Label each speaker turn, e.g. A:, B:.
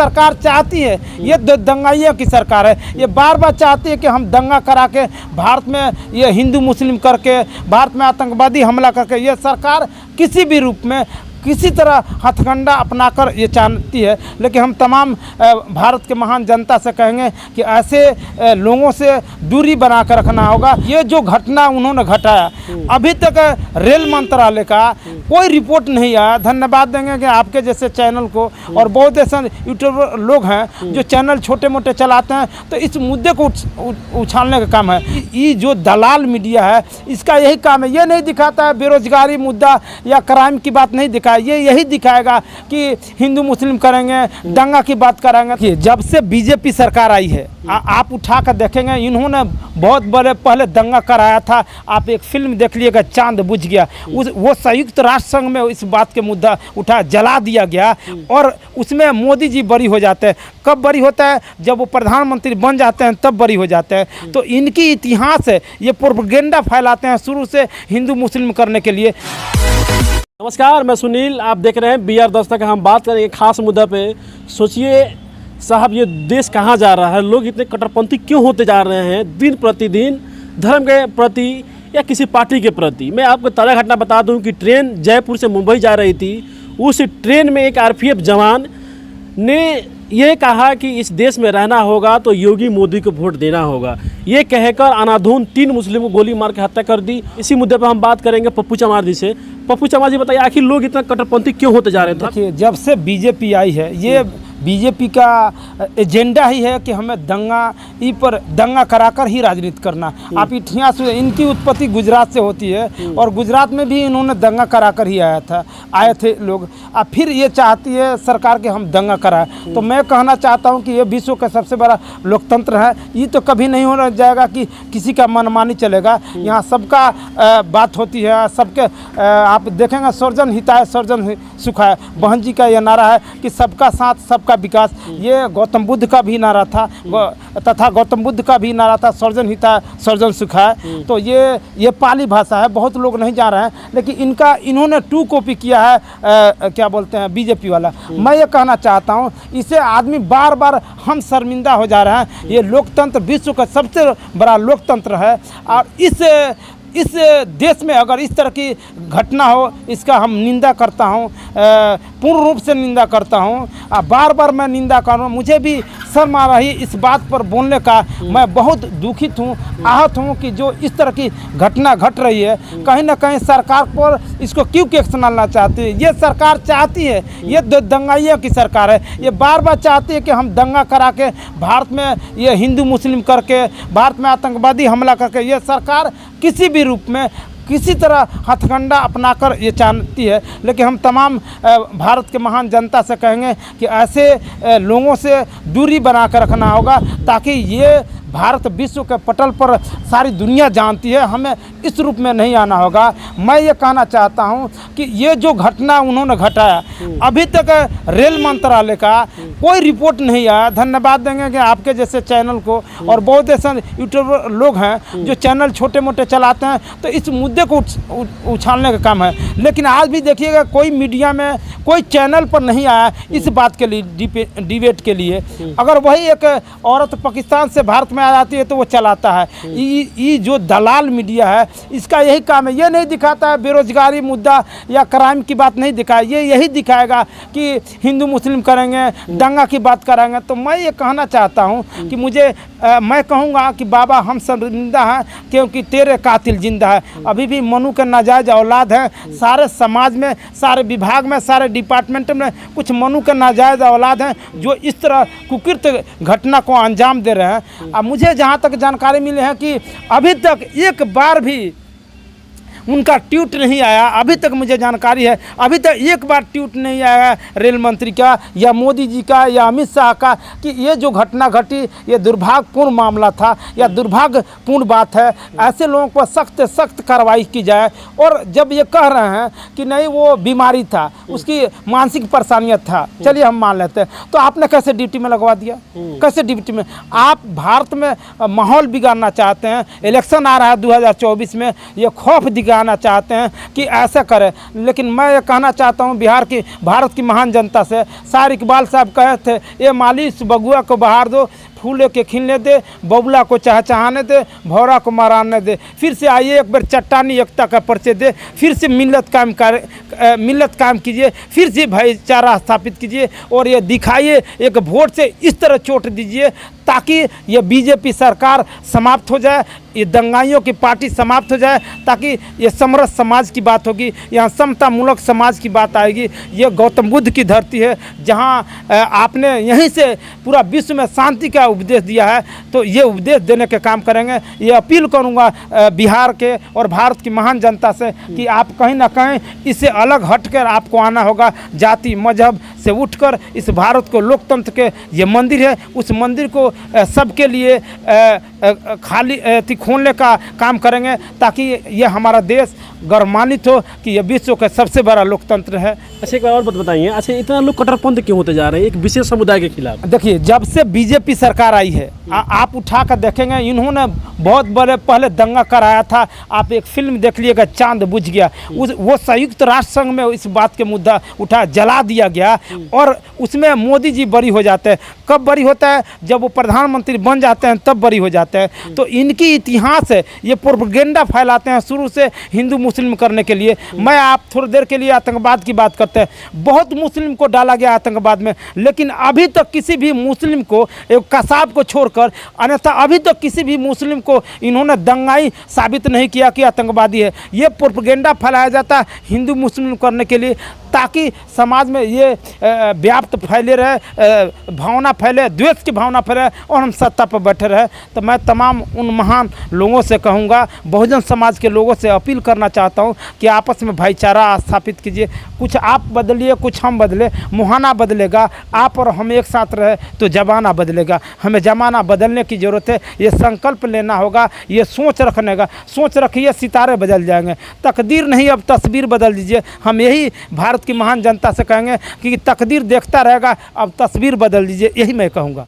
A: सरकार चाहती है, ये दंगाइयों की सरकार है। ये बार बार चाहती है कि हम दंगा करा के भारत में ये हिंदू मुस्लिम करके, भारत में आतंकवादी हमला करके, ये सरकार किसी भी रूप में किसी तरह हथकंडा अपनाकर ये चाहती है। लेकिन हम तमाम भारत के महान जनता से कहेंगे कि ऐसे लोगों से दूरी बना कर रखना होगा। ये जो घटना उन्होंने घटाया, अभी तक रेल मंत्रालय का कोई रिपोर्ट नहीं आया। धन्यवाद देंगे कि आपके जैसे चैनल को, और बहुत ऐसे यूट्यूबर लोग हैं जो चैनल छोटे मोटे चलाते हैं, तो इस मुद्दे को उछालने का काम है। ये जो दलाल मीडिया है, इसका यही काम है। ये नहीं दिखाता है बेरोजगारी मुद्दा या क्राइम की बात नहीं दिखाया, ये यही दिखाएगा कि हिंदू मुस्लिम करेंगे, दंगा की बात करेंगे। जब से बीजेपी सरकार आई है, आप उठा कर देखेंगे, इन्होंने बहुत बड़े पहले दंगा कराया था। आप एक फिल्म देख लीजिएगा, चांद बुझ गया, वो संयुक्त राष्ट्र संघ में इस बात के मुद्दा उठा, जला दिया गया, और उसमें मोदी जी बरी हो जाते हैं। कब बरी होता है? जब वो प्रधानमंत्री बन जाते हैं, तब बरी हो जाते हैं। तो इनकी इतिहास है, ये प्रोपेगेंडा फैलाते हैं शुरू से हिंदू मुस्लिम करने के लिए।
B: नमस्कार, मैं सुनील, आप देख रहे हैं BR दस्तक। हम बात करेंगे खास मुद्दा पे। सोचिए साहब, ये देश कहाँ जा रहा है? लोग इतने कट्टरपंथी क्यों होते जा रहे हैं दिन प्रतिदिन, धर्म के प्रति या किसी पार्टी के प्रति? मैं आपको ताज़ा घटना बता दूं कि ट्रेन जयपुर से मुंबई जा रही थी। उस ट्रेन में एक RPF जवान ने ये कहा कि इस देश में रहना होगा तो योगी मोदी को वोट देना होगा। ये कहकर अनाधून 3 मुस्लिम को गोली मार के हत्या कर दी। इसी मुद्दे पर हम बात करेंगे पप्पू चमार जी से। पप्पू चमार जी, बताइए आखिर लोग इतना कट्टरपंथी क्यों होते जा रहे हैं?
A: देखिए, जब से बीजेपी आई है, ये बीजेपी का एजेंडा ही है कि हमें दंगा कराकर ही राजनीति करना। आप इतिहास, इनकी उत्पत्ति गुजरात से होती है, और गुजरात में भी इन्होंने दंगा कराकर ही आए थे लोग। अब फिर ये चाहती है सरकार कि हम दंगा कराएं। तो मैं कहना चाहता हूं कि ये विश्व का सबसे बड़ा लोकतंत्र है। ये तो कभी नहीं होना जाएगा कि किसी का मनमानी चलेगा। यहाँ सबका बात होती है, सबके आप देखेंगे सर्वजन हिताय सर्वजन सुखाय। बहन जी का ये नारा है कि सबका साथ सबका विकास। ये गौतम बुद्ध का भी नारा था, तथा गौतम बुद्ध का भी नारा था, सर्वजन हिताय सर्वजन सुखाय। तो ये पाली भाषा है, बहुत लोग नहीं जान रहे हैं, लेकिन इन्होंने 2 कॉपी किया है, क्या बोलते हैं, बीजेपी वाला। मैं ये कहना चाहता हूँ, इसे आदमी बार बार हम शर्मिंदा हो जा रहे हैं। ये लोकतंत्र विश्व का सबसे बड़ा लोकतंत्र है, और इस देश में अगर इस तरह की घटना हो, इसका हम निंदा करता हूं, पूर्ण रूप से निंदा करता हूं। बार बार मैं निंदा कर रहा हूँ। मुझे भी शर्म आ रही इस बात पर बोलने का। मैं बहुत दुखित हूं, आहत हूं कि जो इस तरह की घटना घट रही है, कहीं ना कहीं सरकार पर इसको क्यों एक्शन लेना चाहती है? ये सरकार चाहती है, ये दंगाइयों की सरकार है। ये बार बार चाहती है कि हम दंगा करा के भारत में ये हिंदू मुस्लिम करके, भारत में आतंकवादी हमला करके, ये सरकार किसी भी रूप में किसी तरह हथकंडा अपनाकर ये चाहती है। लेकिन हम तमाम भारत के महान जनता से कहेंगे कि ऐसे लोगों से दूरी बना कर रखना होगा, ताकि ये भारत विश्व के पटल पर सारी दुनिया जानती है। हमें इस रूप में नहीं आना होगा। मैं ये कहना चाहता हूँ कि ये जो घटना उन्होंने घटाया, अभी तक रेल मंत्रालय का कोई रिपोर्ट नहीं आया। धन्यवाद देंगे कि आपके जैसे चैनल को, और बहुत ऐसे यूट्यूबर लोग हैं जो चैनल छोटे मोटे चलाते हैं, तो इस मुद्दे को उछालने का काम है। लेकिन आज भी देखिएगा, कोई मीडिया में, कोई चैनल पर नहीं आया इस बात के लिए, डिबेट के लिए। अगर वही एक औरत पाकिस्तान से भारत में आ जाती है तो वो चलाता है। ये जो दलाल मीडिया है, इसका यही काम है। ये नहीं दिखाता है बेरोजगारी मुद्दा या क्राइम की बात नहीं दिखाया, ये यही दिखाएगा कि हिंदू मुस्लिम करेंगे, दंगा की बात करेंगे। तो मैं ये कहना चाहता हूँ कि मैं कहूँगा कि बाबा, हम शर्मिंदा हैं क्योंकि तेरे कातिल जिंदा है। अभी भी मनु के नाजायज औलाद हैं सारे समाज में, सारे विभाग में, सारे डिपार्टमेंट में। कुछ मनु के नाजायज औलाद हैं जो इस तरह कुकृत घटना को अंजाम दे रहे हैं। अब मुझे जहाँ तक जानकारी मिली है कि अभी तक एक बार भी उनका ट्वीट नहीं आया। अभी तक मुझे जानकारी है, अभी तक एक बार ट्वीट नहीं आया रेल मंत्री का या मोदी जी का या अमित शाह का कि ये जो घटना घटी ये दुर्भाग्यपूर्ण मामला था या दुर्भाग्यपूर्ण बात है। ऐसे लोगों पर सख्त सख्त कार्रवाई की जाए। और जब ये कह रहे हैं कि नहीं वो बीमारी था, उसकी मानसिक परेशानियाँ था, चलिए हम मान लेते हैं, तो आपने कैसे ड्यूटी में लगवा दिया? कैसे ड्यूटी में? आप भारत में माहौल बिगाड़ना चाहते हैं। इलेक्शन आ रहा है 2024 में, ये खौफ दिखाना चाहते हैं कि ऐसा करें। लेकिन मैं ये कहना चाहता हूँ भारत की महान जनता से, शायर इकबाल साहब कहे थे, ये माली इस बगुआ को बहार दो, फूले के खिलने दे, बबुला को चहचहाने दे, भौरा को मराने दे। फिर से आइए एक बार चट्टानी एकता का परिचय दे, फिर से मिल्लत कायम कीजिए, फिर से भाईचारा स्थापित कीजिए और ये दिखाइए, एक वोट से इस तरह चोट दीजिए ताकि ये बीजेपी सरकार समाप्त हो जाए, ये दंगाइयों की पार्टी समाप्त हो जाए, ताकि ये समरस समाज की बात होगी, यहाँ समतामूलक समाज की बात आएगी। ये गौतम बुद्ध की धरती है जहाँ आपने यहीं से पूरा विश्व में शांति का उपदेश दिया है, तो ये उपदेश देने के काम करेंगे। ये अपील करूँगा बिहार के और भारत की महान जनता से कि आप कहीं ना कहीं इससे अलग हटकर आपको आना होगा, जाति मजहब से उठकर इस भारत को लोकतंत्र के ये मंदिर है, उस मंदिर को सबके लिए खाली खोलने का काम करेंगे ताकि ये हमारा देश गौरवान्वित हो कि ये विश्व का सबसे बड़ा लोकतंत्र है।
B: अच्छा एक बार और बताइए, अच्छा इतना लोग कट्टरपंथी क्यों होते जा रहे हैं एक विशेष समुदाय के खिलाफ?
A: देखिए, जब से बीजेपी सरकार आई है, आप उठा कर देखेंगे, इन्होंने बहुत बड़े पहले दंगा कराया था। आप एक फिल्म देख लीजिएगा, चांद बुझ गया, वो संयुक्त राष्ट्र संघ में इस बात के मुद्दा उठा, जला दिया गया और उसमें मोदी जी बरी हो जाते हैं। कब बरी होता है? जब वो प्रधानमंत्री बन जाते हैं तब बरी हो जाते हैं। तो इनकी इतिहास है, ये प्रोपेगेंडा फैलाते हैं शुरू से हिंदू मुस्लिम करने के लिए। मैं आप थोड़ी देर के लिए आतंकवाद की बात करते हैं, बहुत मुस्लिम को डाला गया आतंकवाद में, लेकिन अभी तक किसी भी मुस्लिम को, एक कसाब को छोड़कर, अन्यथा अभी तक किसी भी मुस्लिम को इन्होंने दंगाई साबित नहीं किया कि आतंकवादी है। ये प्रोपेगेंडा फैलाया जाता है हिंदू मुस्लिम करने के लिए, ताकि समाज में ये व्याप्त फैले रहे, भावना फैले, द्वेष की भावना फैले और हम सत्ता पर बैठे रहे। तो मैं तमाम उन महान लोगों से कहूँगा, बहुजन समाज के लोगों से अपील करना चाहता हूँ कि आपस में भाईचारा स्थापित कीजिए। कुछ आप बदलिए, कुछ हम बदले, मुहाना बदलेगा, आप और हम एक साथ रहे तो ज़माना बदलेगा। हमें ज़माना बदलने की ज़रूरत है, ये संकल्प लेना होगा, ये सोच रखने का। सोच रखिए, सितारे बदल जाएंगे, तकदीर नहीं अब तस्वीर बदल दीजिए। हम यही भारत की महान जनता से कहेंगे कि तकदीर देखता रहेगा, अब तस्वीर बदल दीजिए, यही मैं कहूँगा।